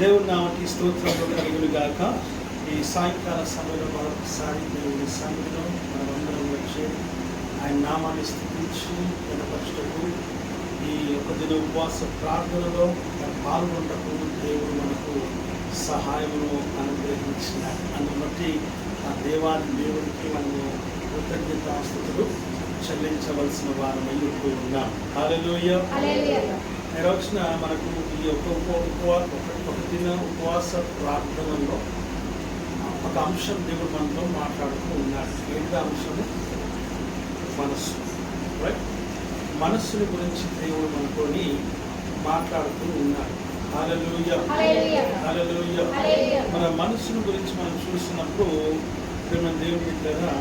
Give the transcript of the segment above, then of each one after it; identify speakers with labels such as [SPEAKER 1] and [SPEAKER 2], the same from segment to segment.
[SPEAKER 1] దేవుని నామకి స్తోత్రంలో కలుగును గాక. ఈ సాయంకాల సమయంలో మరొకసారి దేవుని సన్నిధిలో మనమందరం వచ్చి ఆయన నామాన్ని స్థుతించి కనపరచుటకు ఈ ఒక దిన ఉపవాస ప్రార్థనలో పాల్గొనటకు దేవుడు మనకు సహాయమును అనుగ్రహించిన అందును బట్టి ఆ దేవుడికి మనము కృతజ్ఞతాస్తుతులు చెల్లించవలసిన వారమై ఉన్నాం. హల్లెలూయా. రోజున మనకు ఈ ఒక దిన ఉపవాస ప్రార్థనలో ఒక అంశం దేవుడు మనతో మాట్లాడుతూ ఉన్నాడు. ఏంటి అంశము? మనస్సు. రైట్, మనస్సుని గురించి దేవుడు మనతోని మాట్లాడుతూ ఉన్నాడు. హల్లెలూయా, హల్లెలూయా. మన మనస్సుని గురించి మనం చూసినప్పుడు మన దేవుడి దగ్గర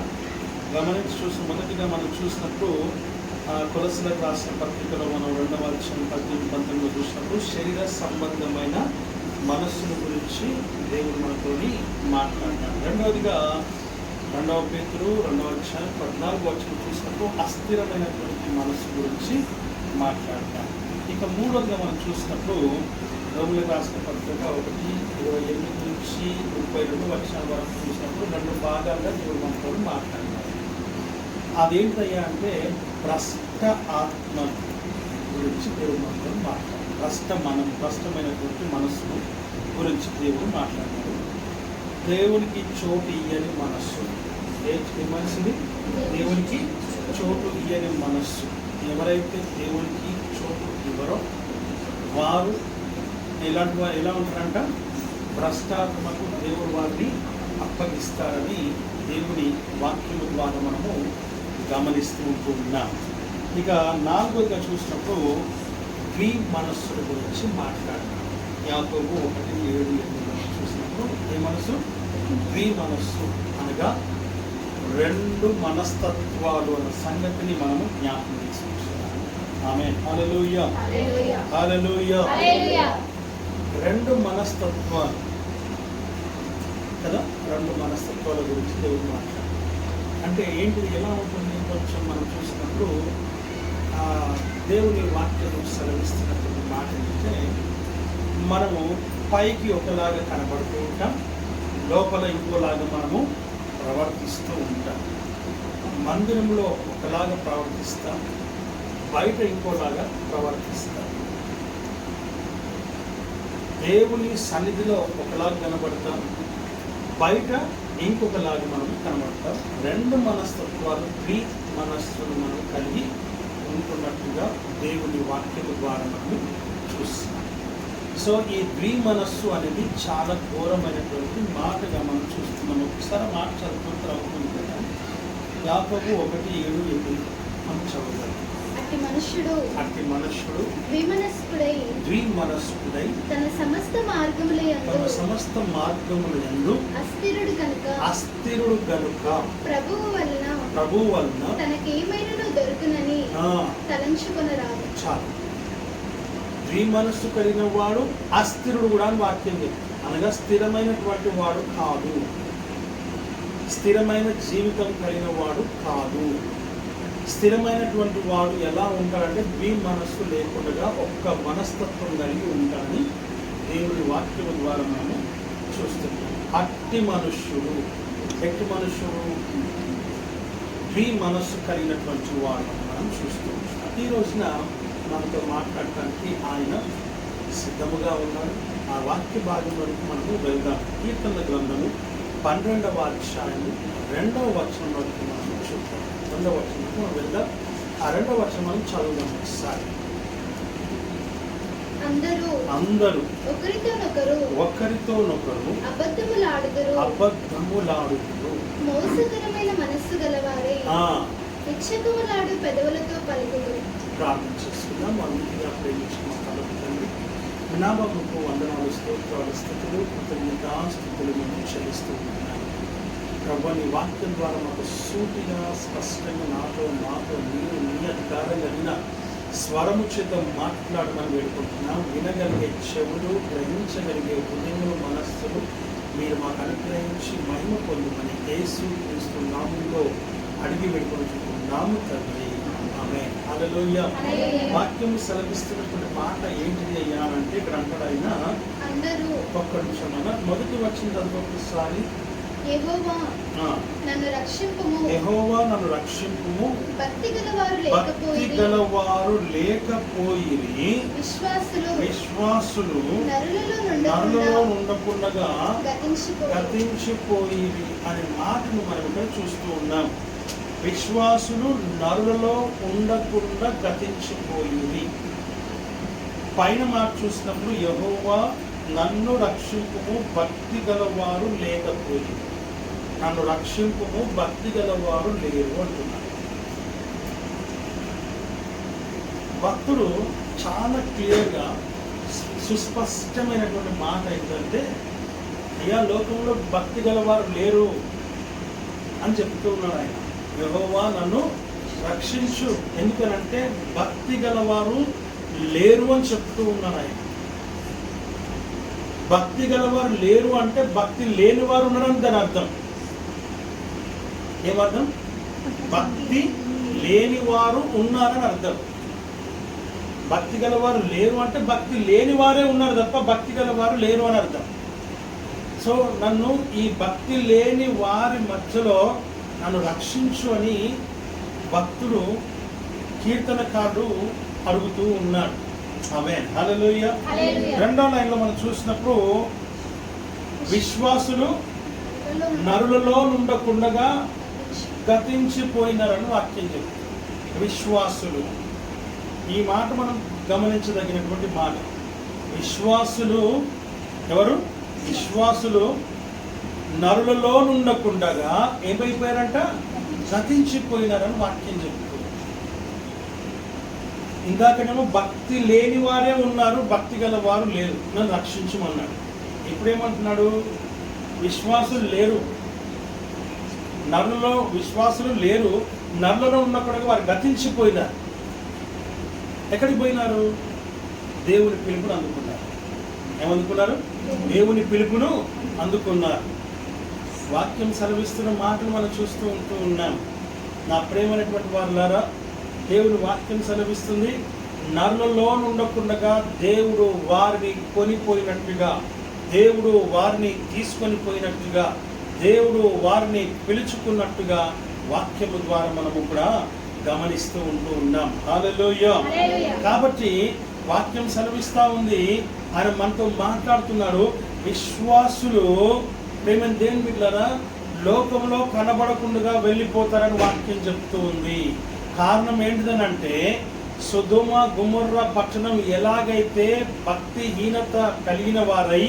[SPEAKER 1] గమనించి మొదటిగా మనం చూసినప్పుడు కొలసలకు రాసిన పత్రికలో మనం 2వ అధ్యాయం 18-19 చూసినప్పుడు శరీర సంబంధమైన మనస్సును గురించి దేవుడు మనతోని మాట్లాడతాడు. రెండవదిగా 2వ పేతురు 2వ అధ్యాయం 14 చూసినప్పుడు అస్థిరమైనటువంటి మనస్సు గురించి మాట్లాడతాడు. ఇక మూడవదిగా మనం చూసినప్పుడు రోగులకు రాసిన పత్రిక 1:28-32 వరకు చూసినప్పుడు 2 భాగాలుగా దేవుడు మనతో మాట్లాడతాడు. అదేంటయ్యా అంటే భ్రష్ట ఆత్మ గురించి దేవుడు మనతో మాట్లాడారు. భ్రష్టమైనటువంటి మనస్సు గురించి దేవుడు మాట్లాడారు. దేవునికి చోటు ఇయ్యని మనస్సు. ఏ మనసుని? దేవునికి చోటు ఇయ్యని మనస్సు. ఎవరైతే దేవునికి చోటు ఇవ్వరో వారు ఎలా ఉంటారంట? భ్రష్టాత్మకు దేవుడు వారిని అప్పగిస్తారని దేవుని వాక్యము ద్వారా మనము గమనిస్తూ ఉన్నాం. ఇక 4వదిగా చూసినప్పుడు మనస్సుల గురించి మాట్లాడతాం. యాకోబు 1:7-8 చూసినప్పుడు ఏ మనస్సు? మనస్సు అనగా 2 మనస్తత్వాలు అన్న సంగతిని మనము జ్ఞాపకం చేసుకుంటున్నాం. ఆమేన్. హల్లెలూయా, హల్లెలూయా. 2 మనస్తత్వాలు కదా, 2 మనస్తత్వాల గురించి దేవుడు మాట్లాడారు. అంటే ఏంటిది, ఎలా ఉంటుంది? కొంచెం మనం చూసినప్పుడు దేవుని వాక్యం సెలవిస్తున్నటువంటి మాట ఏంటంటే, మనము పైకి ఒకలాగా కనబడుతూ ఉంటాం, లోపల ఇంకోలాగా మనము ప్రవర్తిస్తూ ఉంటాం. మందిరంలో ఒకలాగా ప్రవర్తిస్తాం, బయట ఇంకోలాగా ప్రవర్తిస్తాం. దేవుని సన్నిధిలో ఒకలాగా కనబడతాం, బయట ఇంకొకలాగా మనం కనబడతాం. 2 మనస్తత్వాలు, మనస్సును మనం కలిగి ఉంటున్నట్టుగా దేవుని వాక్యం ద్వారా మనం చూస్తున్నాం. సో ఈ మనస్సు అనేది చాలా ఘోరమైనటువంటి మాటగా మనం చూస్తున్నాం. ఒకసారి మాట చదువుకుంటూ అవుతుంది కదా. యాకోబు 1:7-8 మనం చదువుతాం. అట్టి మనుష్యుడు ద్విమనస్కుడై తన సమస్త మార్గములయందు అస్థిరుడు గనుక ప్రభువు వలన తనకేమైనా దొరుకునని తలంచుకొనరాదు. చాలు. ద్విమనస్సు కలిగిన వాడు అస్థిరుడు కూడా అని వాక్యం చెప్తుంది. అనగా స్థిరమైనటువంటి వాడు కాదు, స్థిరమైన జీవితం కలిగిన వాడు కాదు. స్థిరమైనటువంటి వాడు ఎలా ఉంటాడంటే మనస్సు లేకుండా ఒక్క మనస్తత్వం కలిగి ఉంటాడని దేవుడి వాక్యం ద్వారా మనము చూస్తున్నాం. అట్టి మనుష్యుడు మనస్సు కలిగినటువంటి వాడు మనం చూస్తూ ఉంటాం. ఈ రోజున మనతో మాట్లాడటానికి ఆయన సిద్ధముగా ఉన్నాడు. ఆ వాక్య భాగం వరకు మనము వెళ్దాం. కీర్తనల గ్రంథము 12వ అధ్యాయం 2వ వచనం వరకు మనం చూద్దాం. 2వ వచనం మనం వెళ్దాం. ఆ 2వ వచనం మనం చదువుదాం ఒకసారి. అందరూ ఒకరితోనొకరు అబద్ధములాడుదురు,
[SPEAKER 2] మోసకరమైన మనస్సు గలవారే ఇచ్చకములాడు పెదవులతో పలుకుదురు.
[SPEAKER 1] ప్రార్థన చేసుకుందాం. అందుకే ప్రేమించిన మా తలపు తండ్రి, నామముకు వందనాలు, స్తోత్రాలు, స్థుతులు, కృతజ్ఞతాస్తుతులు మేము చెల్లిస్తూ ఉన్నాను. ప్రభువా, నీ వాక్యం ద్వారా మాకు సూటిగా స్పష్టంగా నాతో మీరు నీ అధికారం కలిగిన స్వరము చేత మాట్లాడమని వేడుకుంటున్నాం. వినగలిగే చెవులు, గ్రహించగలిగే హృదయములు, మనస్సులు మీరు మాకు అనుగ్రహించి మహిమ పొందమని యేసు క్రీస్తు నామములో అడిగి వేడుకుంటున్నాము తండ్రి. ఆమేన్. హల్లెలూయా. వాక్యం సెలవిస్తున్నటువంటి మాట ఏంటిది అయ్యా అంటే ఇక్కడ అంటాడు ఆయన,
[SPEAKER 2] అందరూ
[SPEAKER 1] ఒక్క నిమిషం అన్న మొదటి వచ్చిన చదువుకోసారి.
[SPEAKER 2] యెహోవా నన్ను రక్షింపుము,
[SPEAKER 1] యెహోవా నన్ను రక్షింపుము,
[SPEAKER 2] భక్తి గలవారు
[SPEAKER 1] లేకపోయిరి, విశ్వాసులు నరులలో ఉండకుండగా గతించిపోయిరి అనే మాటను మనం ఇక్కడ చూస్తూ ఉన్నాం. విశ్వాసులు నరులలో ఉండకుండా గతించిపోయిరి. పైన మాట చూసినప్పుడు యెహోవా నన్ను రక్షింపుము, భక్తి గలవారు లేకపోయిరి. నన్ను రక్షింపుము, భక్తి గలవారు లేరు అంటున్నారు. భక్తుడు చాలా క్లియర్గా సుస్పష్టమైనటువంటి మాట ఏంటంటే, అయ్యా లోకంలో భక్తి గలవారు లేరు అని చెప్తూ ఉన్నాడు ఆయన. యెహోవా నన్ను రక్షించు, ఎందుకనంటే భక్తి గలవారు లేరు అని చెప్తూ ఉన్నాడు ఆయన. భక్తి గలవారు లేరు అంటే భక్తి లేని వారు ఉన్నారని దాని అర్థం. ఏమర్థం? భక్తి లేని వారు ఉన్నారని అర్థం. భక్తి గలవారు లేరు అంటే భక్తి లేని వారే ఉన్నారు తప్ప భక్తి గలవారు లేరు అని అర్థం. సో నన్ను ఈ భక్తి లేని వారి మధ్యలో నన్ను రక్షించు అని భక్తుడు కీర్తనకారుడు అడుగుతూ ఉన్నాడు. ఆమేన్. హల్లెలూయా. రెండో లైన్లో మనం చూసినప్పుడు విశ్వాసులు నరులలో ఉండకుండగా గతించిపోయినారని వాక్యం చెప్తుంది. విశ్వాసులు, ఈ మాట మనం గమనించదగినటువంటి మాట. విశ్వాసులు ఎవరు? విశ్వాసులు నరులలో ఉండకుండగా ఏమైపోయారంట? గతించిపోయినారని వాక్యం చెప్తుంది. ఇందాకనేమో భక్తి లేని వారే ఉన్నారు, భక్తి గల వారు లేరు, నన్ను రక్షించమన్నాడు. ఇప్పుడేమంటున్నాడు? విశ్వాసులు లేరు, నరులలో విశ్వాసులు లేరు, నరులలో ఉన్నప్పుడు వారు గతించిపోయినారు. ఎక్కడికి పోయినారు? దేవుని పిలుపును అందుకున్నారు. ఏమందుకున్నారు? దేవుని పిలుపును అందుకున్నారు. వాక్యం సెలవిస్తున్న మాటలు మనం చూస్తూ ఉన్నాం. నా ప్రేమైనటువంటి వారులారా, దేవుని వాక్యం సెలవిస్తుంది, నరులలో ఉండకుండగా దేవుడు వారిని కొనిపోయినట్టుగా, దేవుడు వారిని తీసుకొని పోయినట్టుగా, దేవుడు వారిని పిలుచుకున్నట్టుగా వాక్యము ద్వారా మనము కూడా గమనిస్తూ ఉన్నాం. హల్లెలూయా. కాబట్టి వాక్యం సెలవిస్తూ ఉంది, ఆయన మనతో మాట్లాడుతున్నాడు. విశ్వాసులు ప్రేమ దేవుని బిడ్డలారా లోకంలో కనబడకుండా వెళ్ళిపోతారని వాక్యం చెప్తూ ఉంది. కారణం ఏంటిదనంటే, సొదొమ గొమొర్రా పట్టణం ఎలాగైతే భక్తిహీనత కలిగిన వారై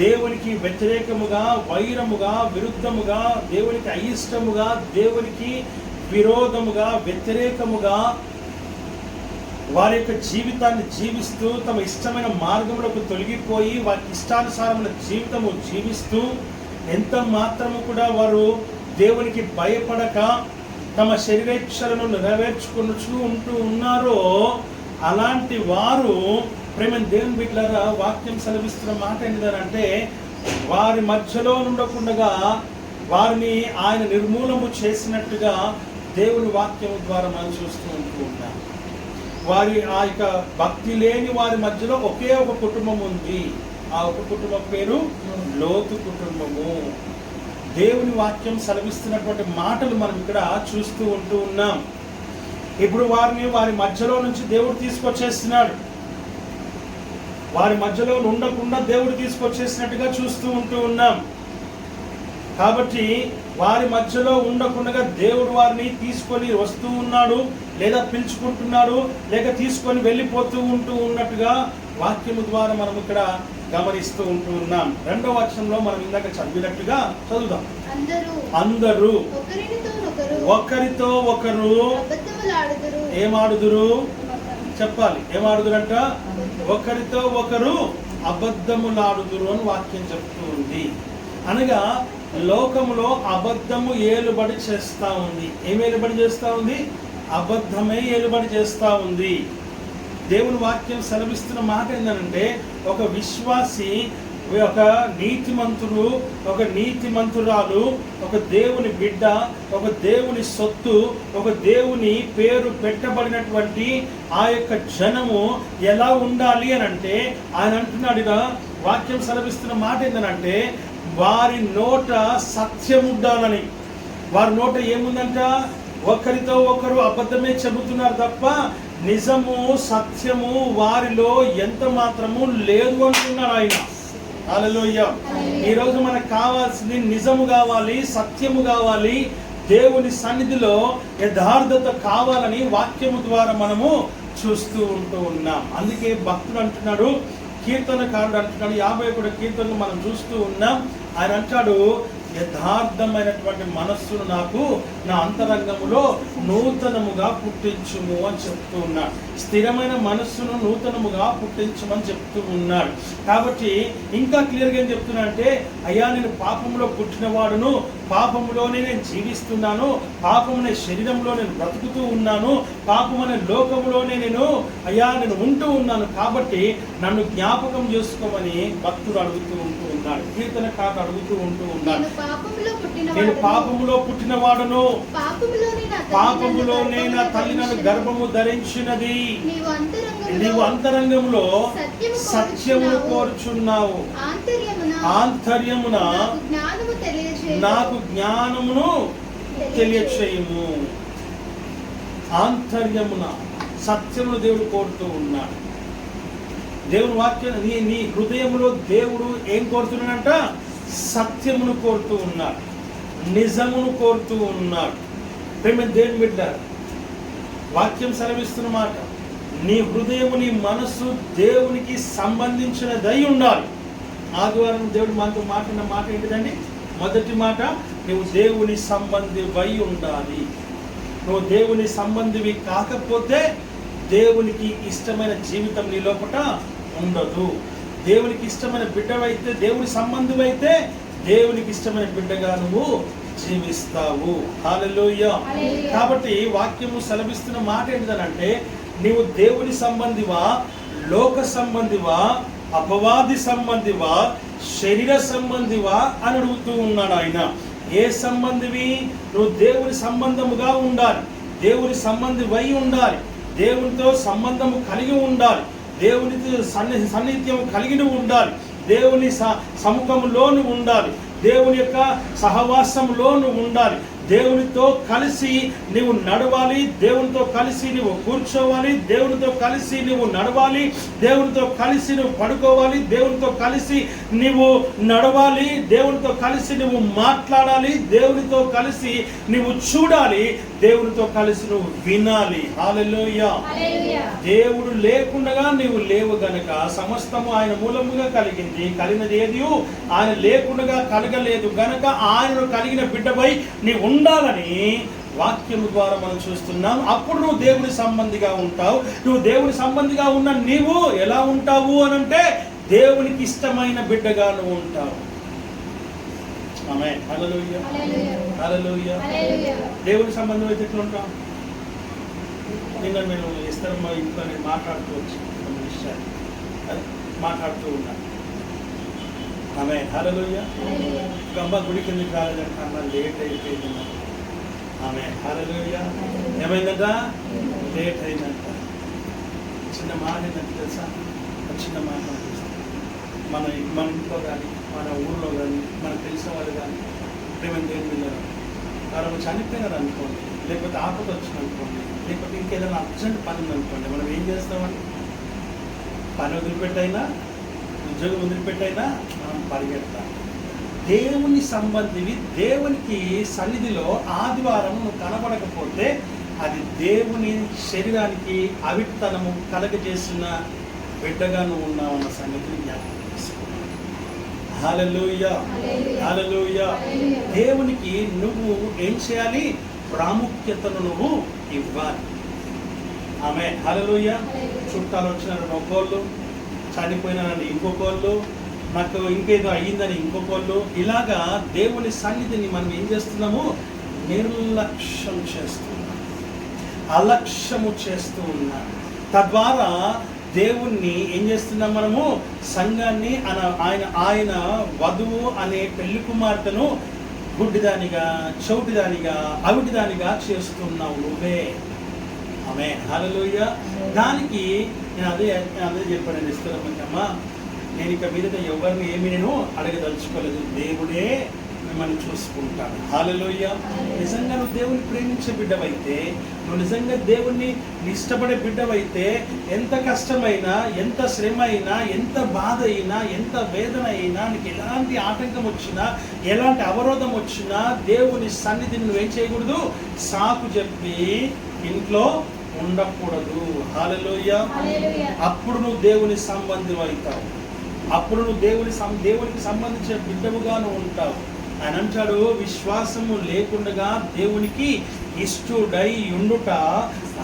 [SPEAKER 1] దేవునికి వ్యతిరేకముగా, వైరముగా, విరుద్ధముగా, దేవునికి అయిష్టముగా, దేవునికి విరోధముగా, వ్యతిరేకముగా వారి యొక్క జీవితాన్ని జీవిస్తూ తమ ఇష్టమైన మార్గములకు తొలగిపోయి వారికి ఇష్టానుసారమైన జీవితము జీవిస్తూ ఎంత మాత్రము కూడా వారు దేవునికి భయపడక తమ శరీరేచ్ఛలను నెరవేర్చుకుంటూ ఉన్నారో, అలాంటి వారు ప్రేమ దేవుని బిడ్డలారా వాక్యం సెలవిస్తున్న మాట ఏంటంటే, వారి మధ్యలో ఉండకుండా వారిని ఆయన నిర్మూలము చేసినట్టుగా దేవుని వాక్యం ద్వారా మనం చూస్తూ ఉంటాం. వారి ఆ యొక్క భక్తి లేని వారి మధ్యలో ఒకే ఒక కుటుంబం ఉంది. ఆ ఒక కుటుంబం పేరు లోతు కుటుంబము. దేవుని వాక్యం సెలవిస్తున్నటువంటి మాటలు మనం ఇక్కడ చూస్తూ ఉన్నాం. ఇప్పుడు వారిని వారి మధ్యలో నుంచి దేవుడు తీసుకొచ్చేస్తున్నాడు. వారి మధ్యలో ఉండకుండా దేవుడు తీసుకొచ్చేసినట్టుగా చూస్తూ ఉన్నాం. కాబట్టి వారి మధ్యలో ఉండకుండా దేవుడు వారిని తీసుకొని వస్తూ ఉన్నాడు, లేదా పిలుచుకుంటున్నాడు, లేక తీసుకొని వెళ్ళిపోతూ ఉన్నట్టుగా వాక్యము ద్వారా మనం ఇక్కడ గమనిస్తూ ఉన్నాం. రెండవ వచనంలో మనం ఇందాక చదివినట్టుగా చదువుదాం. అందరూ ఒకరితో ఒకరు ఏమాడుదురు? చెప్పాలి. ఏమాడుదురంట? ఒకరితో ఒకరు అబద్ధములాడుదురు అని వాక్యం చెప్తూ ఉంది. అనగా లోకములో అబద్ధము ఏలుబడి చేస్తూ ఉంది. ఏమి ఏలుబడి చేస్తూ ఉంది? అబద్ధమే ఏలుబడి చేస్తూ ఉంది. దేవుని వాక్యం సెలవిస్తున్న మాట ఏంటంటే, ఒక విశ్వాసి ఒక నీతిమంతుడు, ఒక నీతిమంతురాలు, ఒక దేవుని బిడ్డ, ఒక దేవుని సొత్తు, ఒక దేవుని పేరు పెట్టబడినటువంటి ఆ యొక్క జనము ఎలా ఉండాలి అని అంటే ఆయన అంటున్నాడుగా, వాక్యం సెలవిస్తున్న మాట ఏంటంటే వారి నోట సత్యం ఉండాలని. వారి నోట ఏముందంట? ఒకరితో ఒకరు అబద్ధమే చెబుతున్నారు తప్ప నిజము సత్యము వారిలో ఎంత మాత్రము లేదు అంటున్నాడు ఆయన. హల్లెలూయా. ఈరోజు మనకు కావాల్సింది నిజము కావాలి, సత్యము కావాలి, దేవుని సన్నిధిలో యథార్థత కావాలని వాక్యము ద్వారా మనము చూస్తూ ఉన్నాం. అందుకే భక్తుడు అంటున్నాడు, కీర్తనకారుడు అంటున్నాడు, 51 కీర్తనలు మనం చూస్తూ ఉన్నాం. ఆయన అంటాడు, యథార్థమైనటువంటి మనస్సును నాకు నా అంతరంగములో నూతనముగా పుట్టించుము అని చెప్తూ ఉన్నాడు. స్థిరమైన మనస్సును నూతనముగా పుట్టించమని చెప్తూ ఉన్నాడు. కాబట్టి ఇంకా క్లియర్గా ఏం చెప్తున్నా అంటే, అయ్యా నేను పాపంలో పుట్టినవాడును, పాపములోనే నేను జీవిస్తున్నాను, పాపమనే శరీరంలో నేను బ్రతుకుతూ ఉన్నాను, పాపమనే లోకంలోనే నేను ఉంటూ ఉన్నాను, కాబట్టి నన్ను జ్ఞాపకం చేసుకోమని భక్తుడు అడుగుతూ ఉన్నాడు, కీర్తనకారుడు అడుగుతూ ఉన్నాడు. నేను పాపములో పుట్టినవాడును, పాపములోనే నా తల్లి నన్ను గర్భము ధరించినది, నీవు అంతరంగంలో సత్యమును కోరుచున్నావు, ఆంతర్యమున నాకు జ్ఞానమును తెలియచేయము. ఆంతర్యమున సత్యమును దేవుడు కోరుతూ ఉన్నాడు. దేవుని వాక్యం నీ హృదయంలో దేవుడు ఏం కోరుతున్నాడంట? సత్యమును కోరుతూ ఉన్నాడు, నిజమును కోరుతూ ఉన్నాడు. ప్రేమ దేవుని బిడ్డ, వాక్యం సెలవిస్తున్న మాట, నీ హృదయము నీ మనస్సు దేవునికి సంబంధించినదై ఉండాలి. ఆదివారం దేవుడు మనతో మాట్లాడిన మాట ఏంటిదండి? మొదటి మాట, నువ్వు దేవుని సంబంధివై ఉండాలి. నువ్వు దేవుని సంబంధివి కాకపోతే దేవునికి ఇష్టమైన జీవితం నీ లోపట ఉండదు. దేవునికి ఇష్టమైన బిడ్డవైతే, దేవుని సంబంధమైతే దేవునికి ఇష్టమైన బిడ్డగా నువ్వు జీవిస్తావు. హల్లెలూయా. కాబట్టి వాక్యము సెలవిస్తున్న మాట ఏంటంటే, నీవు దేవుని సంబంధివా, లోక సంబంధివా, అపవాది సంబంధివా, శరీర సంబంధివా అని అడుగుతూ ఉన్నాడు ఆయన. ఏ సంబంధివి? నువ్వు దేవుని సంబంధముగా ఉండాలి, దేవుని సంబంధివై ఉండాలి, దేవునితో సంబంధము కలిగి ఉండాలి, దేవునితో సన్నిహిత్యం కలిగి ఉండాలి, దేవుని సముఖంలో ఉండాలి, దేవుని యొక్క సహవాసంలో ఉండాలి, దేవునితో కలిసి నీవు నడవాలి, దేవునితో కలిసి నువ్వు కూర్చోవాలి, దేవునితో కలిసి నువ్వు నడవాలి, దేవునితో కలిసి నువ్వు పడుకోవాలి, దేవునితో కలిసి నువ్వు నడవాలి, దేవునితో కలిసి నువ్వు మాట్లాడాలి, దేవునితో కలిసి నువ్వు చూడాలి, దేవునితో కలిసి నువ్వు వినాలి. హల్లెలూయా. దేవుడు లేకుండా నీవు లేవు గనక సమస్తము ఆయన మూలముగా కలిగింది, కలిగినది ఏది ఆయన లేకుండా కలగలేదు గనక ఆయనను కలిగిన బిడ్డపై నీవు ఉండాలని వాక్యము ద్వారా మనం చూస్తున్నాం. అప్పుడు నువ్వు దేవుని సంబంధిగా ఉంటావు. నువ్వు దేవుని సంబంధిగా ఉన్న నీవు ఎలా ఉంటావు అని అంటే, దేవునికి ఇష్టమైన బిడ్డగా నువ్వు ఉంటావు. ఆమేన్. హల్లెలూయా. హల్లెలూయా. దేవుని సంబంధం అయితే ఎట్లా ఉంటాం? నిన్న నేను ఇస్తారమ్మా ఇంట్లో నేను మాట్లాడుతూ వచ్చి కొన్ని విషయాలు మాట్లాడుతూ ఉన్నాను. ఆమేన్. హల్లెలూయా. అమ్మ గుడి కిందకి రాలేదంట, అమ్మ లేట్ అయిపోయింది. ఆమేన్. హల్లెలూయా. ఏమైందంట? లేట్ అయిందంట. చిన్న మాట ఏంటంటే తెలుసా? చిన్న మాట మన ఇంట్లో కానీ, మన ఊళ్ళో కానీ, మనకు తెలిసిన వాళ్ళు కానీ ప్రేమని దేని మీద వారు చనిపోయినారు అనుకోండి, లేకపోతే ఆపద వచ్చింది అనుకోండి, లేకపోతే ఇంకేదైనా అర్జెంట్ పని ఉందనుకోండి, మనం ఏం చేస్తామని? పని వదిలిపెట్టైనా, ఉద్యోగం వదిలిపెట్టైనా మనం పరిగెడతాం. దేవుని సంబంధివి దేవునికి సన్నిధిలో ఆదివారం నువ్వు కనబడకపోతే అది దేవుని శరీరానికి అవిత్తనము కలగజేసిన బిడ్డగా నువ్వు ఉన్నావన్న సంగతిని జ్ఞాపకం చేసుకో. హల్లెలూయా. హల్లెలూయా. దేవునికి నువ్వు ఏం చేయాలి? ప్రాముఖ్యతను నువ్వు ఇవ్వాలి. ఆమేన్. హల్లెలూయా. చుట్టాలు వచ్చినారని ఒక్కోళ్ళు, చనిపోయినారని ఇంకొకళ్ళు, నాకు ఇంకేదో అయ్యిందని ఇంకొకళ్ళు, ఇలాగా దేవుని సన్నిధిని మనం ఏం చేస్తున్నాము? నిర్లక్ష్యం చేస్తున్నాం, అలక్ష్యము చేస్తూ ఉన్నాం. తద్వారా దేవుణ్ణి ఏం చేస్తున్నాం మనము? సంఘాన్ని ఆయన వధువు అనే పెళ్లి కుమార్తెను గుడ్డిదానిగా, చౌటిదానిగా, అవిటిదానిగా చేస్తున్నావు నువ్వే. ఆమేన్, హల్లెలూయా. దానికి నేను అదే చెప్పాను ఇస్తారమ్మా, నేను ఇక మీదట ఎవరిని ఏమి నేను అడగదలుచుకోలేదు, దేవుడే మిమ్మల్ని చూసుకుంటాను. హల్లెలూయా. నిజంగా నువ్వు దేవుని ప్రేమించే బిడ్డవైతే, నువ్వు నిజంగా దేవుణ్ణి ఇష్టపడే బిడ్డవైతే, ఎంత కష్టమైనా, ఎంత శ్రమ అయినా, ఎంత బాధ అయినా, ఎంత వేదన అయినా, నీకు ఎలాంటి ఆటంకం వచ్చినా, ఎలాంటి అవరోధం వచ్చినా, దేవుని సన్నిధిని నువ్వేం చేయకూడదు? సాకు చెప్పి ఇంట్లో ఉండకూడదు. హల్లెలూయా. అప్పుడు నువ్వు దేవుని సంబంధం అవుతావు. అప్పుడు నువ్వు దేవునికి సంబంధించిన బిడ్డవుగా నువ్వు ఉంటావు. ఆయన అంటాడు, విశ్వాసము లేకుండా దేవునికి ఇష్టుడై ఉండుట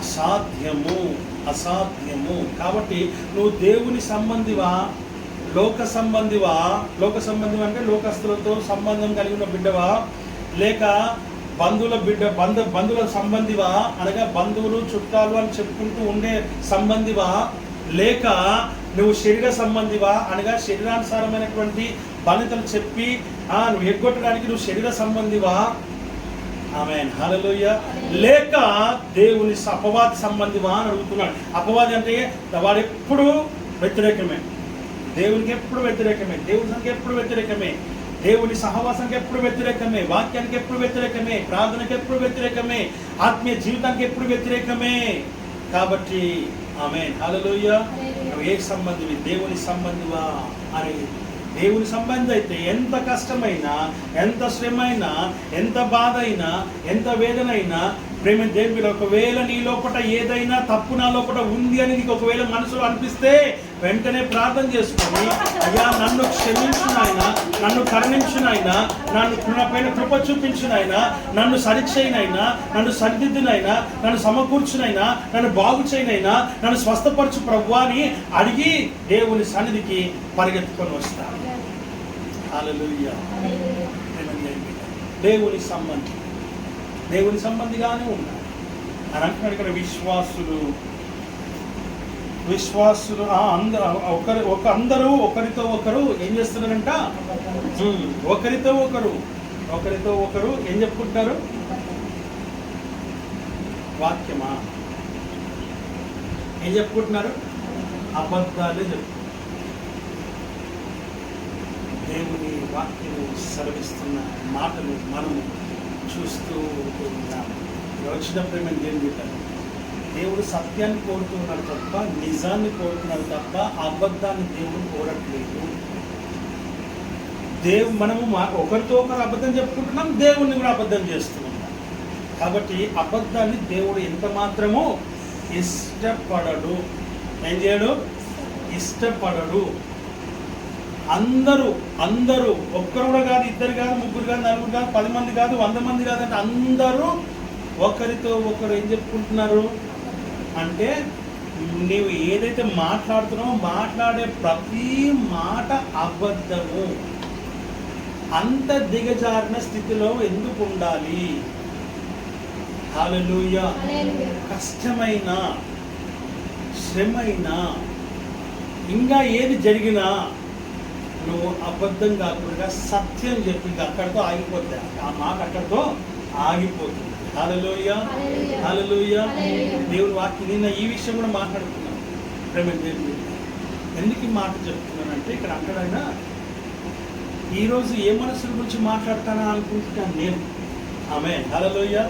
[SPEAKER 1] అసాధ్యము. కాబట్టి నువ్వు దేవుని సంబంధివా, లోక సంబంధివా అంటే లోకస్తులతో సంబంధం కలిగి ఉన్న బిడ్డవా, లేక బంధువుల సంబంధివా, అనగా బంధువులు చుట్టాలు అని చెప్పుకుంటూ ఉండే సంబంధివా, లేక నువ్వు శరీర సంబంధివా, అనగా శరీరానుసారమైనటువంటి బాధ్యతలు చెప్పి నువ్వు ఎగ్గొట్టడానికి నువ్వు శరీర సంబంధివా? ఆమేన్, హల్లెలూయా. లేక దేవుని అపవాది సంబంధివా అని అడుగుతున్నాడు. అపవాది అంటే వాడు ఎప్పుడు వ్యతిరేకమే, దేవునికి ఎప్పుడు వ్యతిరేకమే, దేవుని సంఖ్య ఎప్పుడు వ్యతిరేకమే, దేవుని సహవాసానికి ఎప్పుడు వ్యతిరేకమే, వాక్యానికి ఎప్పుడు వ్యతిరేకమే, ప్రార్థనకి ఎప్పుడు వ్యతిరేకమే, ఆత్మీయ జీవితానికి ఎప్పుడు వ్యతిరేకమే. కాబట్టి ఆమేన్, హల్లెలూయా. నువ్వు ఏ సంబంధివి? దేవుని సంబంధివా అని. దేవుని సంబంధి అయితే ఎంత కష్టమైనా, ఎంత శ్రమ అయినా, ఎంత బాధ అయినా, ఎంత వేదన అయినా, ప్రేమ దేవుని ఒకవేళ నీ లోపల ఏదైనా తప్పు నా లోపల ఉంది అని నీకు ఒకవేళ మనసులో అనిపిస్తే వెంటనే ప్రార్థన చేసుకొని, అయ్యా నన్ను క్షమించునైనా, నన్ను కరుణించునైనా, నా పైన కృప చూపించునైనా, నన్ను సరిచేయనైనా, నన్ను సరిదిద్దునైనా, నన్ను సమకూర్చునైనా, నన్ను బాగు చేయనైనా, నన్ను స్వస్థపరచు ప్రభువా అని అడిగి దేవుని సన్నిధికి పరిగెత్తుకొని వస్తాను. హల్లెలూయా. దేవుని సంబంధిగానే ఉన్నారు అని అంటున్నాడు ఇక్కడ. విశ్వాసులు అందరూ ఒకరితో ఒకరు ఏం చేస్తున్నారంట? ఒకరితో ఒకరు ఏం చెప్పుకుంటున్నారు? వాక్యమా? ఏం చెప్పుకుంటున్నారు? అబద్ధాలే చెప్పుకుంటున్నారు. దేవుని వాక్యము సెలవిస్తున్న మాటలు మనము చూస్తూ ఉన్నాము. వచ్చినప్పుడు మేము దేవుని పెట్టాము. దేవుడు సత్యాన్ని కోరుతున్నాడు తప్ప, నిజాన్ని కోరుతున్నాడు తప్ప, అబద్ధాన్ని దేవుడు కోరట్లేదు. మనము ఒకరితో ఒకరు అబద్ధం చెప్పుకుంటున్నాం, దేవుణ్ణి కూడా అబద్ధం చేస్తున్నాం. కాబట్టి అబద్ధాన్ని దేవుడు ఎంత మాత్రమూ ఇష్టపడడు. ఏం చేయడు? ఇష్టపడడు. అందరూ ఒక్కరు కూడా కాదు, ఇద్దరు కాదు, ముగ్గురు కాదు, నలుగురు కాదు, 10 మంది కాదు, 100 మంది కాదు, అంటే అందరూ ఒకరితో ఒకరు ఏం చెప్పుకుంటున్నారు అంటే, నీవు ఏదైతే మాట్లాడుతున్నావో మాట్లాడే ప్రతి మాట అబద్ధము. అంత దిగజారిన స్థితిలో ఎందుకు ఉండాలి? హల్లెలూయా. కష్టమైన, శ్రమైన, ఇంకా ఏది జరిగినా నువ్వు అబద్ధం కాకుండా సత్యం చెప్పి అక్కడితో ఆగిపోతే, ఆ మాట అక్కడితో ఆగిపోతుంది. హల్లెలూయా, హల్లెలూయా. దేవుని వాక్యం నిన్న ఈ విషయం కూడా మాట్లాడుతున్నాను. ప్రేమ దేవుడు ఎందుకు ఈ మాట చెప్తున్నానంటే, ఇక్కడ అంటాడైనా ఈరోజు ఏ మనుషుల గురించి మాట్లాడతానా అనుకుంటున్నాను నేను. ఆమేన్, హల్లెలూయా.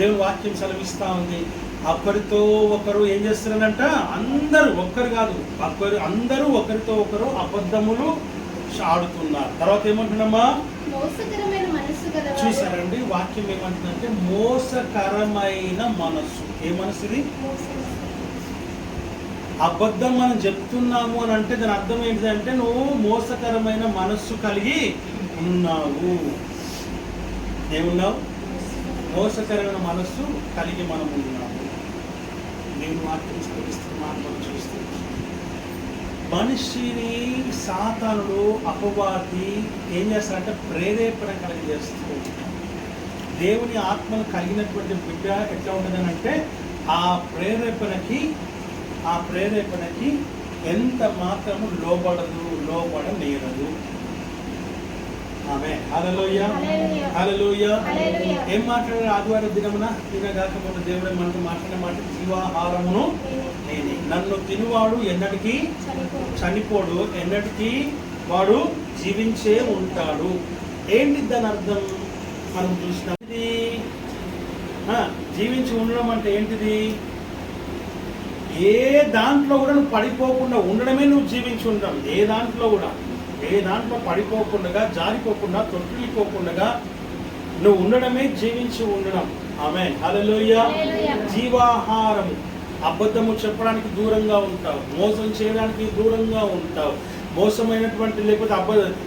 [SPEAKER 1] దేవుని వాక్యం సెలవిస్తా ఉంది, ఒకరితో ఒకరు ఏం చేస్తున్నారంట? అందరూ, ఒక్కరు కాదు, అందరూ ఒకరితో ఒకరు అబద్ధములు ఆడుతున్నారు. తర్వాత ఏమంటున్నామా? చూసారండి వాక్యం ఏమంటుందంటే, మోసకరమైన మనస్సు. ఏ మనస్సు ఇది? అబద్ధం మనం చెప్తున్నాము అని అంటే దాని అర్థం ఏంటిదంటే, నువ్వు మోసకరమైన మనస్సు కలిగి ఉన్నావు. ఏమున్నావు? మోసకరమైన మనస్సు కలిగి మనం ఉన్నాము. నేను వాక్యం స్ఫూరిస్తున్న మాట చూస్తే, మనిషిని సాతానుడు, అపవాది ఏం చేస్తారంటే ప్రేరేపణ కలిగజేస్తూ ఉంటాడు. దేవుని ఆత్మను కలిగినటువంటి బిడ్డ ఎట్లా ఉంటుందని అంటే, ఆ ప్రేరేపణకి ఆ ప్రేరేపణకి ఎంత మాత్రము లోబడనేరదు. ఆమె హల్లెలూయా హల్లెలూయా. ఏం మాట్లాడారు ఆదివారం దినమున? తినగాక దేవుడే మనకు మాట్లాడిన మాట జీవాహారమును నేనే. నన్ను తినువాడు ఎన్నటికీ చనిపోడు, ఎన్నటికీ వాడు జీవించే ఉంటాడు. ఏంటి దాని అర్థం? మనం చూసినాం. ఇది జీవించి ఉండడం అంటే ఏంటిది? ఏ దాంట్లో కూడా నువ్వు పడిపోకుండా ఉండడమే నువ్వు జీవించి ఉండడం. ఏ దాంట్లో పడిపోకుండా, జారిపోకుండా, తొట్టిపోకుండా నువ్వు ఉండడమే జీవించి ఉండడం. ఆమేన్ హల్లెలూయా. జీవాహారము. అబద్ధము చెప్పడానికి దూరంగా ఉంటావు, మోసం చేయడానికి దూరంగా ఉంటావు, మోసమైనటువంటి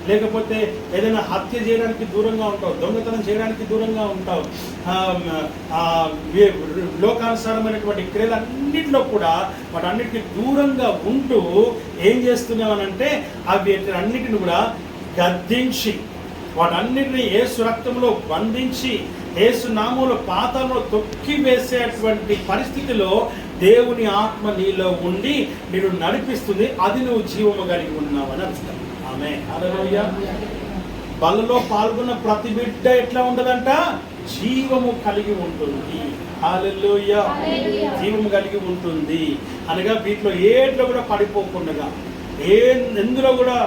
[SPEAKER 1] లేకపోతే ఏదైనా హత్య చేయడానికి దూరంగా ఉంటావు, దొంగతనం చేయడానికి దూరంగా ఉంటావు, లోకానుసారమైనటువంటి క్రియలన్నింటిలో కూడా వాటన్నిటిని దూరంగా ఉంటూ ఏం చేస్తున్నావనంటే అవి అన్నిటిని కూడా గద్దించి వాటన్నిటిని యేసు రక్తంలో బంధించి యేసు నామములో పాతాళంలో తొక్కి వేసేటువంటి పరిస్థితిలో దేవుని ఆత్మ నీలో ఉండి నిన్ను నడిపిస్తుంది. అది నువ్వు జీవము కలిగి ఉన్నావని అర్థం. ఆమేన్ హల్లెలూయా. బలలో పాల్గొన్న ప్రతి బిడ్డ ఎట్లా ఉండదంట? జీవము కలిగి ఉంటుంది. హల్లెలూయా. జీవము కలిగి ఉంటుంది అనగా వీటిలో ఏట్లో కూడా పడిపోకుండా, ఎందులో కూడా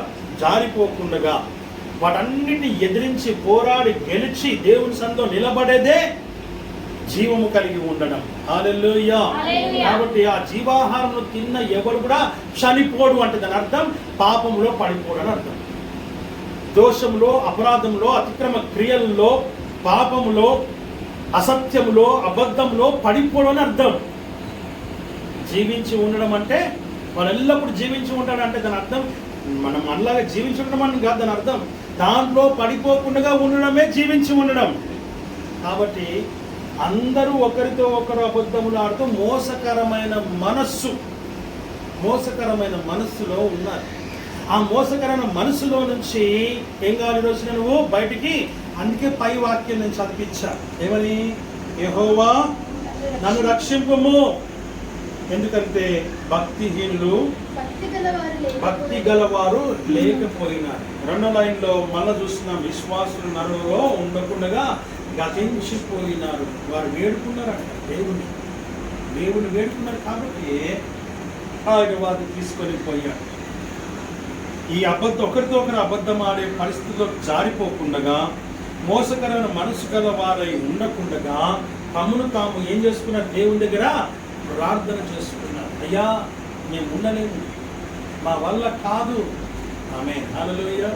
[SPEAKER 1] జారిపోకుండా వాటన్నిటిని ఎదిరించి పోరాడి గెలిచి దేవుని సన్నిధిలో నిలబడేదే జీవము కలిగి ఉండడం. హల్లెలూయా. కాబట్టి ఆ జీవాహారమును తిన్న ఎవరు కూడా చనిపోడు అంటే దాని అర్థం పాపంలో పడిపోడు అని అర్థం. దోషంలో, అపరాధంలో, అతిక్రమ క్రియల్లో, పాపములో, అసత్యములో, అబద్ధంలో పడిపోవడం అని అర్థం. జీవించి ఉండడం అంటే వాళ్ళు ఎల్లప్పుడూ జీవించి ఉంటాడు అంటే దాని అర్థం మనం మనలాగా జీవించి ఉండడం అని కాదు. దాని అర్థం దాంట్లో పడిపోకుండా ఉండడమే జీవించి ఉండడం. కాబట్టి అందరూ ఒకరితో ఒకరు అబద్ధములు ఆడుతూ మోసకరమైన మనస్సులో ఉన్నారు. ఆ మోసకరమైన మనసులో నుంచి ఏం కావాలి రోజున నువ్వు బయటికి? అందుకే పై వాక్యం నేను చదివించా. ఏమని? యెహోవా నన్ను రక్షింపుము. ఎందుకంటే భక్తిహీనులు, భక్తి గలవారు లేకపోయినారు. రెండో లైన్లో మళ్ళా చూస్తున్నాం, విశ్వాసులు నరులో ఉండకుండా గతించిపోయినారు. వారు వేడుకున్నారంట దేవుని వేడుకున్నారు కాబట్టి ఆయన వారిని తీసుకొని పోయాడు. ఈ ఒకరితో ఒకరు అబద్ధం ఆడే పరిస్థితిలో జారిపోకుండా, మోసకరమైన మనసు గల వారై ఉండకుండా తమను తాము ఏం చేసుకున్నారు? దేవుని దగ్గర ప్రార్థన చేసుకున్నారు. అయ్యా మేము ఉండలేము, మా వల్ల కాదు. ఆమేన్ హల్లెలూయా.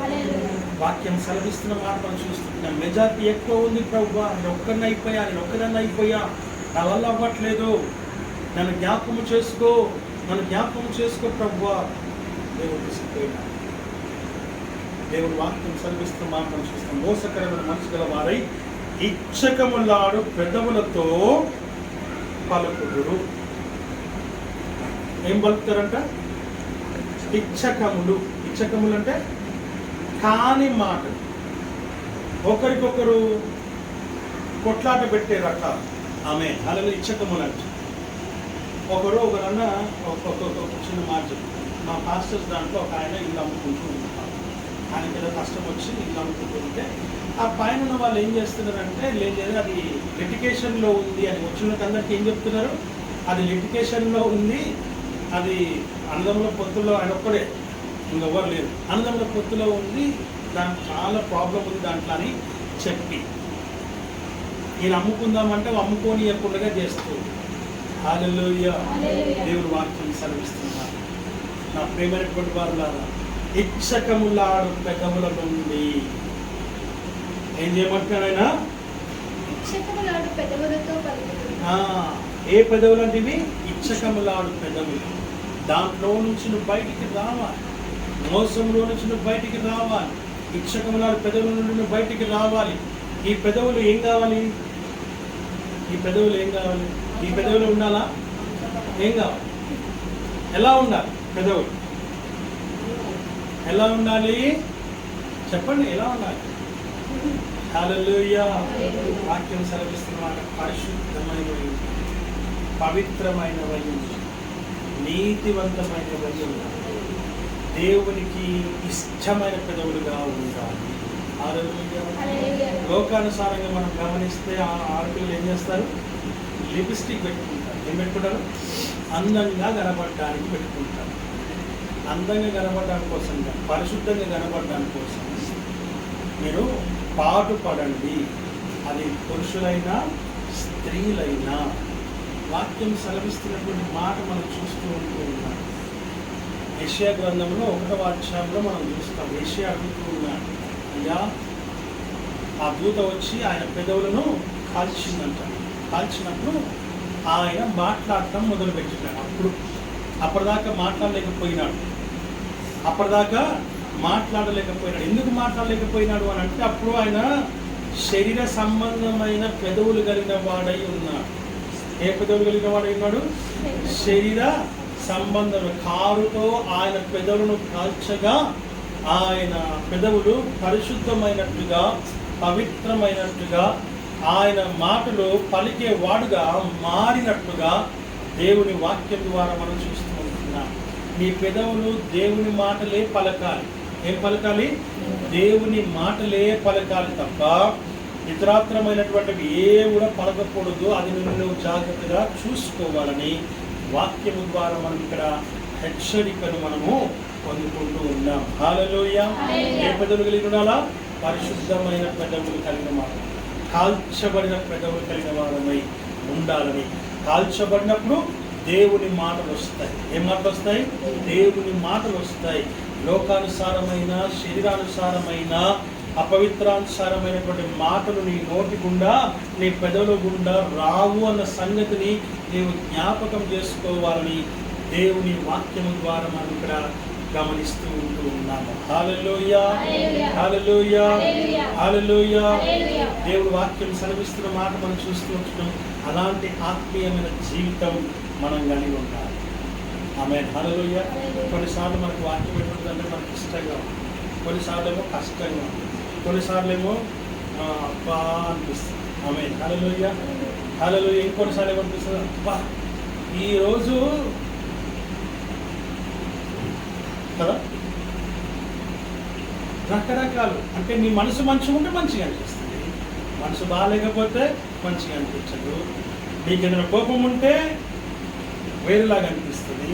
[SPEAKER 1] వాక్యం సెలవిస్తున్న మాట మనం చూస్తున్నాం. మెజారిటీ ఎక్కువ ఉంది ప్రభువా, నేను ఒక్కదాన్ని అయిపోయా, నా వల్ల అవ్వట్లేదు, నన్ను జ్ఞాపకం చేసుకో ప్రభువా. దేవుడు తీసుకుపోయినా. దేవుడు వాక్యం సెలవిస్తున్న మాట మనం చూస్తాం. మోసకరమైన మనసు గల వారై ఇచ్చకములాడు పెదవులతో పలుకుదురు. ఏం పలుకుతారంట? ఇచ్చకములు అంటే కాని మాట, ఒకరికొకరు కొట్లాట పెట్టే రకాలు. ఆమె అలాగే ఇచ్చకములు అంటే ఒకరన్నా ఒక చిన్న మాట చెప్తారు. మా పాస్టర్స్ దాంట్లో ఒక ఆయన ఇల్లు అమ్ముకుంటూ ఉంటారు. ఆయనకి ఏదో కష్టం వచ్చి ఇల్లు అమ్ముకుంటూ ఉంటే ఆ పైన ఉన్న వాళ్ళు ఏం చేస్తున్నారంటే, లేదు అది లిటిగేషన్లో ఉంది అని వచ్చిన అందరికీ ఏం చెప్తున్నారు? అది లిటిగేషన్లో ఉంది, అది అన్నదమ్ముల పొత్తులో ఆయన ఒక్కడే, ఇంకెవ్వరు లేరు, అన్నదమ్ముల పొత్తులో ఉంది, దానికి చాలా ప్రాబ్లం ఉంది దాంట్లో అని చెప్పి ఈయన అమ్ముకుందామంటే అమ్ముకోనియకుండా చేస్తూ. హల్లెలూయా. దేవుడు వాక్యం సెలవిస్తున్నారు. నా ప్రేమైనటువంటి వారులారా, ఇచ్చకములాడు పెదవుల నుండి ఏం చేయమంటున్నాడు ఆయన? ఏ పెదవులు అంటే ఇవి? ఇచ్చకములాడు పెదవులు. దాంట్లో నుంచి నువ్వు బయటికి రావాలి, మోసంలో నుంచి నువ్వు బయటికి రావాలి, ఇచ్చకములాడు పెదవుల నుండి నువ్వు బయటికి రావాలి. ఈ పెదవులు ఏం కావాలి? ఈ పెదవులు ఉండాలా? ఏం కావాలి? ఎలా ఉండాలి? పెదవులు ఎలా ఉండాలి? చెప్పండి, ఎలా ఉండాలి? హల్లెలూయా. వాక్యం సెలవిస్తున్నమాట. పరిశుద్ధమైనవి, పవిత్రమైనవి, నీతివంతమైనవి ఉండాలి. దేవునికి ఇష్టమైన పెదవులుగా ఉండాలి. హల్లెలూయా. లోకానుసారంగా మనం గమనిస్తే ఆ ఆడపిల్లలు ఏం చేస్తారు? లిప్స్టిక్ పెట్టుకుంటారు. ఏం పెట్టుకుంటారు? అందంగా కనబడడానికి పెట్టుకుంటారు. అందంగా కనబడడానికి కోసం, పరిశుద్ధంగా కనబడడానికి కోసం మీరు పాటు పడండి. అది పురుషులైనా స్త్రీలైనా. వాక్యం సెలవిస్తున్నటువంటి మాట మనం చూస్తూ ఉన్నాం. యెషయా గ్రంథంలో 1వ అధ్యాయంలో మనం చూస్తాం. యెషయా అడుగుతూ ఉన్నాడు, అయ్యా ఆ దూత వచ్చి ఆయన పెదవులను కాల్చినప్పుడు ఆయన మాట్లాడటం మొదలుపెట్టినాడు. అప్పటిదాకా మాట్లాడలేకపోయినాడు. ఎందుకు మాట్లాడలేకపోయినాడు అని అంటే, అప్పుడు ఆయన శరీర సంబంధమైన పెదవులు కలిగిన వాడై ఉన్నాడు. ఏ పెదవులు కలిగిన వాడై ఉన్నాడు? శరీర సంబంధం. కారుతో ఆయన పెదవులను కాల్చగా ఆయన పెదవులు పరిశుద్ధమైనట్టుగా, పవిత్రమైనట్టుగా, ఆయన మాటలు పలికేవాడుగా మారినట్టుగా దేవుని వాక్యం ద్వారా మనం చూస్తూ ఉంటున్నాం. నీ పెదవులు దేవుని మాటలే పలకాలి. ఏం పలకాలి? దేవుని మాటలే పలకాలి తప్ప ఇతరాత్రమైనటువంటివి ఏ కూడా పలకకూడదు. అది నువ్వు జాగ్రత్తగా చూసుకోవాలని వాక్యము ద్వారా మనం ఇక్కడ హెచ్చరికను మనము పొందుకుంటూ ఉన్నాం. హల్లెలూయా. ఏ పెదవులు కలిగి ఉండాలా? పరిశుద్ధమైన పెదవులు కలిగిన మాట, కాల్చబడిన పెదవులు కలిగిన వారమై ఉండాలని. కాల్చబడినప్పుడు దేవుని మాటలు వస్తాయి. ఏం మాటలు వస్తాయి? దేవుని మాటలు వస్తాయి. లోకానుసారమైన, శరీరానుసారమైన, అపవిత్రానుసారమైనటువంటి మాటలు నీ నోటి గుండా, నీ పెదవుల గుండా రావు అన్న సంగతిని నీవు జ్ఞాపకం చేసుకోవాలని దేవుని వాక్యము ద్వారా మనం ఇక్కడ గమనిస్తూ ఉంటూ ఉన్నాము. హల్లెలూయా, హల్లెలూయా, హల్లెలూయా. దేవుడి వాక్యం సెలవిస్తున్న మాట మనం చూస్తూ ఉంటున్నాం. అలాంటి ఆత్మీయమైన జీవితం మనం కలిగి ఉండాలి. ఆమేన్. హల్లెలూయా. కొన్నిసార్లు మనకు వాక్యం ఎటువంటిదంటే మనకి ఇష్టంగా ఉంటుంది, కొన్నిసార్లు ఏమో కష్టంగా ఉంటుంది, కొన్నిసార్లు ఏమో అబ్బా అనిపిస్తుంది. ఆమేన్. హల్లెలూయా, హల్లెలూయా. ఇంకొన్నిసార్లు ఏమనిపిస్తుంది? అబ్బా ఈరోజు కదా. రకరకాలు. అంటే నీ మనసు మంచిగా ఉంటే మంచిగా అనిపిస్తుంది, మనసు బాగాలేకపోతే మంచిగా అనిపించదు. నీకు ఏదైనా కోపం ఉంటే వేరేలాగా అనిపిస్తుంది,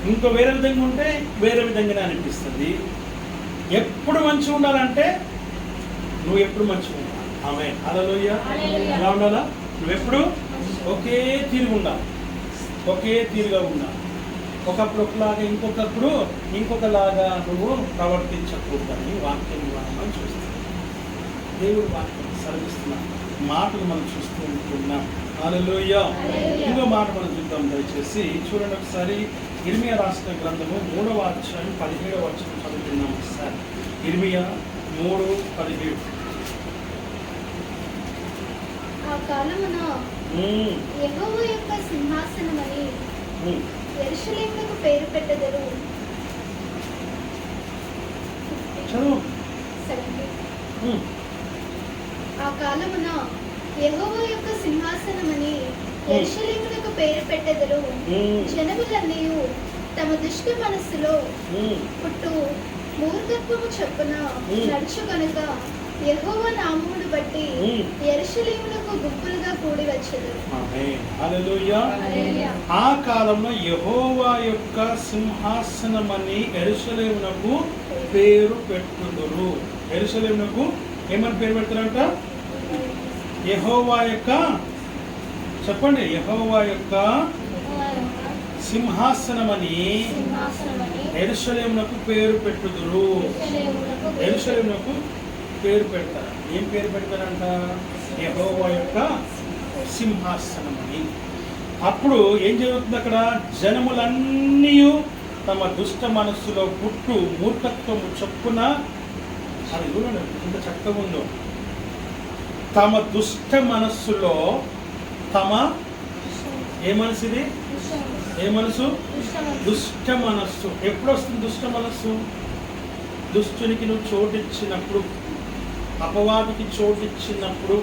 [SPEAKER 1] ఇంకో వేరే విధంగా ఉంటే వేరే విధంగానే అనిపిస్తుంది. ఎప్పుడు మంచిగా ఉండాలంటే నువ్వు ఎప్పుడు మంచిగా ఉండాలి. ఆమేన్. హల్లెలూయా. ఎలా ఉండాలా? నువ్వెప్పుడు ఒకే తీరుగా ఉండాలి, ఒకే తీరుగా ఉండాలి. ఒకప్పుడు ఒకలాగా, ఇంకొకప్పుడు ఇంకొకలాగా నువ్వు ప్రవర్తించకూడదని వాక్యం మనం చూస్తున్నాం. దేవుడు వాక్యం సెలవిస్తున్న మాటలు మనం చూస్తూ ఉంటున్నాం. హల్లెలూయా. ఇంకో మాట మనం చూద్దాం దయచేసి. చూడండి ఒకసారి. ఇర్మియా రాసిన గ్రంథము 3వ అధ్యాయం 17వ వచనం చదువుతున్నాం ఒకసారి. ఇర్మియా 3:17.
[SPEAKER 2] ఆ కాలమున యెహోవా యొక్క సింహాసనమని యెరూషలేమునకు పేరు పెట్టెదరు.
[SPEAKER 1] చదువు.
[SPEAKER 2] ఆ కాలమున యెహోవా యొక్క సింహాసనమని యెరూషలేమునకు పేరు పెట్టెదరు. జనములన్నీ తమ దుష్ట మనస్సులో పుట్టు మూర్ఖత్వము చొప్పున నడుచు కనుక యెహోవా నామమును బట్టి యెరూషలేమునకు గుంపులుగా కూడి వచ్చెదరు.
[SPEAKER 1] ఆమేన్. హల్లెలూయా. ఆ కాలంలో యెహోవా యొక్క సింహాసనమని యెరూషలేమునకు పేరు పెట్టుదురు. యెరూషలేమునకు ఏమని పేరు పెడతారంట? యెహోవా యొక్క, చెప్పండి, యెహోవా యొక్క సింహాసనమని యెరూషలేమునకు పేరు పెట్టుదురు. యెరూషలేమునకు పేరు పెడతారు. ఏం పేరు పెడతారంట? యెహోవా యొక్క సింహాసనమని. అప్పుడు ఏం జరుగుతుంది అక్కడ? జనములన్నీ తమ దుష్ట మనస్సులో పుట్టు మూర్ఖత్వము చొప్పున, అది చూడండి ఎంత చక్కగా ఉందో, తమ దుష్ట మనస్సులో, తమ ఏ మనసు ఇది? ఏ మనసు? దుష్ట మనస్సు. ఎప్పుడు వస్తుంది దుష్ట మనస్సు? దుష్టునికి నువ్వు చోటిచ్చినప్పుడు, అపవాదికి చోటిచ్చినప్పుడు,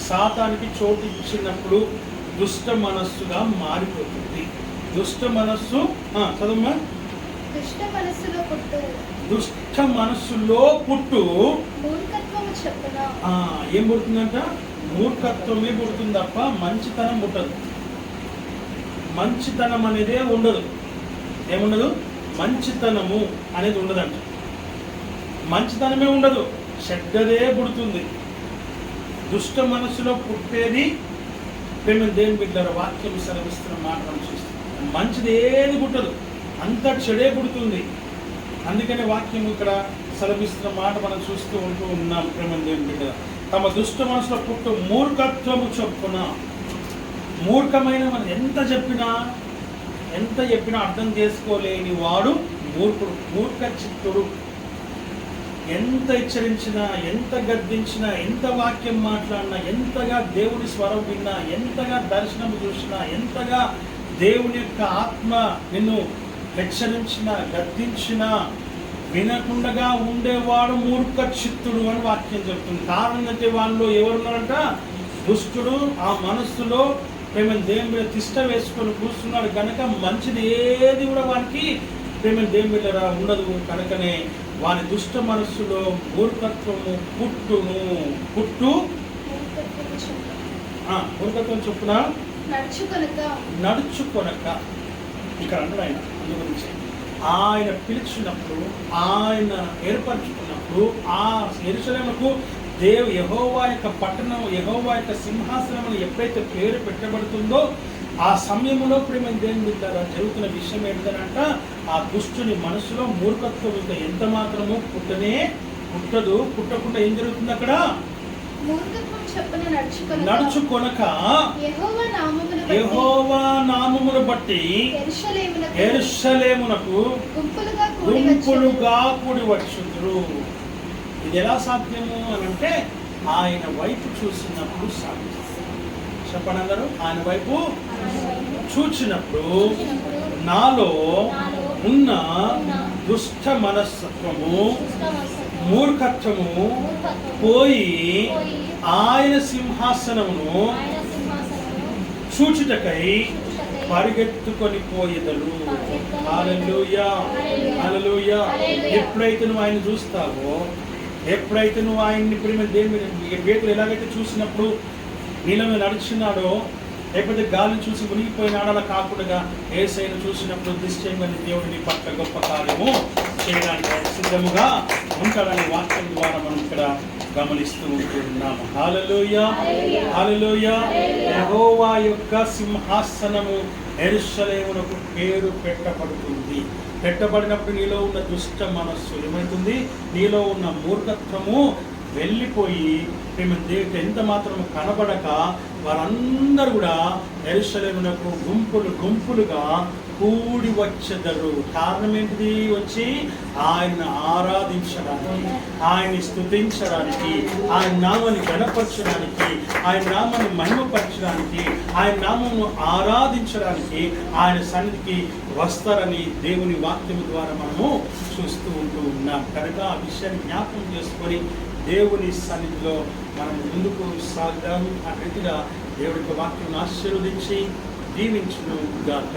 [SPEAKER 1] సాతానికి చోటిచ్చినప్పుడు దుష్ట మనస్సుగా మారిపోతుంది. దుష్ట మనస్సు చదువుమా.
[SPEAKER 2] దుష్ట మనస్సులో పుట్టు
[SPEAKER 1] దుష్ట మనస్సులో పుట్టు
[SPEAKER 2] మూర్ఖత్వము చొప్పున.
[SPEAKER 1] ఏం పుడుతుందంట? మూర్ఖత్వమే పుడుతుంది తప్ప మంచితనం పుట్టదు. మంచితనం అనేదే ఉండదు. ఏముండదు? మంచితనము అనేది ఉండదంట. మంచితనమే ఉండదు, చెడ్డదే పుడుతుంది. దుష్ట మనసులో పుట్టేది ప్రేమ దేవుని బిడ్డల వాక్యం సెలవిస్తున్న మాట మనం చూస్తాం. మంచిది ఏది పుట్టదు, అంత చెడే పుడుతుంది. అందుకనే వాక్యం ఇక్కడ సెలవిస్తున్న మాట మనం చూస్తూ ఉన్నాం. ప్రేమ దేవుని బిడ్డల తమ దుష్ట మనసులో పుట్టు మూర్ఖత్వము చొప్పున. మూర్ఖమైన మనం ఎంత చెప్పినా అర్థం చేసుకోలేని వాడు మూర్ఖుడు, మూర్ఖ చిత్తుడు. ఎంత హెచ్చరించినా, ఎంత గద్దించినా, ఎంత వాక్యం మాట్లాడినా, ఎంతగా దేవుని స్వరం విన్నా, ఎంతగా దర్శనం చూసినా, ఎంతగా దేవుని యొక్క ఆత్మ నిన్ను హెచ్చరించినా, గద్దించినా వినకుండగా ఉండేవాడు మూర్ఖ చిత్తుడు అని వాక్యం చెప్తుంది. కారణం అంటే వాళ్ళు ఎవరున్నారంట? దుష్టుడు ఆ మనస్సులో ప్రేమ దేవుని మీద తిష్ట వేసుకొని కూర్చున్నాడు కనుక మంచిది ఏది కూడా వానికి ప్రేమ దేవుని మీద ఉండదు. కనుకనే వాని దుష్ట మనస్సులో మూర్ఖత్వము పుట్టు మూర్ఖత్వం చొప్పున నడుచుకొనక. ఇక్కడ అంటాడు ఆయన అందు గురించి. ఆయన పిలిచినప్పుడు, ఆయన ఏర్పరచుకున్నప్పుడు ఆ యెరూషలేముకు యెహోవా యొక్క పట్టణం, యెహోవా యొక్క సింహాసనం ఎప్పుడైతే పేరు పెట్టబడుతుందో ఆ సమయంలో ప్రేమ దేవుని బిడ్డలారా జరుగుతున్న విషయం ఏంటంట? ఆ దుష్టుని మనసులో మూర్ఖత్వం ఇంకా ఎంత మాత్రము పుట్టదు. పుట్టకుండా ఏం జరుగుతుంది అక్కడ? నడుచుకొనక యెహోవా నామమును బట్టి యెరూషలేమునకు గుంపులుగా కూడి వచ్చుదురు. ఇది ఎలా సాధ్యము అని అంటే ఆయన వైపు చూసినప్పుడు సాధ్యం. చెప్పండి అందరూ. ఆయన వైపు చూచినప్పుడు నాలో ఉన్న దుష్ట మనస్తత్వము, మూర్ఖత్వము పోయి ఆయన సింహాసనమును చూచుటకై పరిగెత్తుకొని పోయేదలు. హల్లెలూయా, హల్లెలూయా. ఎప్పుడైతే నువ్వు ఆయన చూస్తావో, ఎప్పుడైతే నువ్వు ఆయన్ని ప్రేమ దేవుని పేతురు ఎలాగైతే చూసినప్పుడు నీళ్ళ మీద నడుచున్నాడో, లేకపోతే గాలిని చూసి మునిగిపోయినాడు, అలా కాకుండా యేసయ్యను చూసినప్పుడు నిశ్చయంగా దేవుడి నీ పట్ల గొప్ప కార్యము చేయడానికి సిద్ధముగా ఉంటాడని వాక్యం ద్వారా మనం ఇక్కడ గమనిస్తూ ఉంటున్నాము. హల్లెలూయా, హల్లెలూయా. యెహోవా యొక్క సింహాసనము యెరూషలేమునకు పేరు పెట్టబడుతుంది. పెట్టబడినప్పుడు నీలో ఉన్న దుష్ట మనస్సు ఏమవుతుంది? నీలో ఉన్న మూర్ఖత్వము వెళ్ళిపోయి ప్రేమ దేవుడికి ఎంత మాత్రం కనబడక వారందరూ కూడా యెరూషలేమునకు గుంపులుగా కూడి వచ్చెదరు. కారణం ఏంటిది? వచ్చి ఆయన ఆరాధించడానికి, ఆయన్ని స్తుతించడానికి, ఆయన నామాన్ని గణపరచడానికి, ఆయన నామాన్ని మహిమపరచడానికి, ఆయన నామమును ఆరాధించడానికి ఆయన సన్నిధికి వస్తారని దేవుని వాక్యం ద్వారా మనము చూస్తూ ఉన్నాం. కనుక ఆ విషయాన్ని జ్ఞాపకం చేసుకొని దేవుని సన్నిధిలో మనం ముందుకు సాగుదాం. ఆ రీతిగా దేవుడి వాక్యం ఆశీర్వదించి దీవించును గాక.